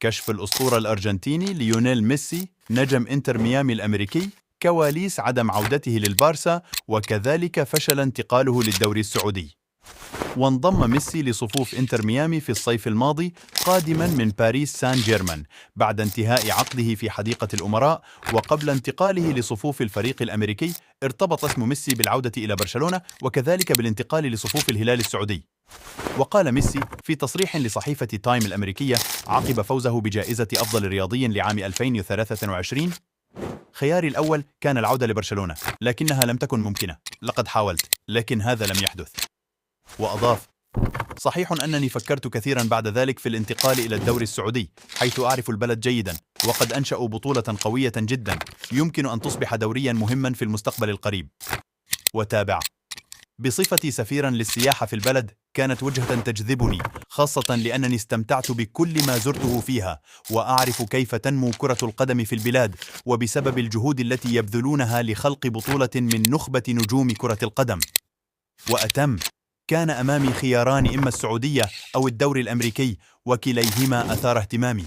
كشف الأسطورة الأرجنتيني ليونيل ميسي نجم إنتر ميامي الأمريكي، كواليس عدم عودته للبارسا، وكذلك فشل انتقاله للدوري السعودي. وانضم ميسي لصفوف إنتر ميامي في الصيف الماضي قادما من باريس سان جيرمان بعد انتهاء عقده في حديقة الأمراء، وقبل انتقاله لصفوف الفريق الأمريكي ارتبط اسم ميسي بالعودة إلى برشلونة وكذلك بالانتقال لصفوف الهلال السعودي. وقال ميسي في تصريح لصحيفة تايم الأمريكية عقب فوزه بجائزة أفضل رياضي لعام 2023: خياري الأول كان العودة لبرشلونة، لكنها لم تكن ممكنة. لقد حاولت، لكن هذا لم يحدث. وأضاف: صحيح أنني فكرت كثيرا بعد ذلك في الانتقال إلى الدوري السعودي، حيث أعرف البلد جيدا، وقد أنشأوا بطولة قوية جدا يمكن أن تصبح دوريا مهما في المستقبل القريب. وتابع: بصفتي سفيرا للسياحة في البلد، كانت وجهة تجذبني، خاصة لأنني استمتعت بكل ما زرته فيها، وأعرف كيف تنمو كرة القدم في البلاد، وبسبب الجهود التي يبذلونها لخلق بطولة من نخبة نجوم كرة القدم. وأتم: كان أمامي خياران، إما السعودية أو الدوري الأمريكي، وكليهما أثار اهتمامي.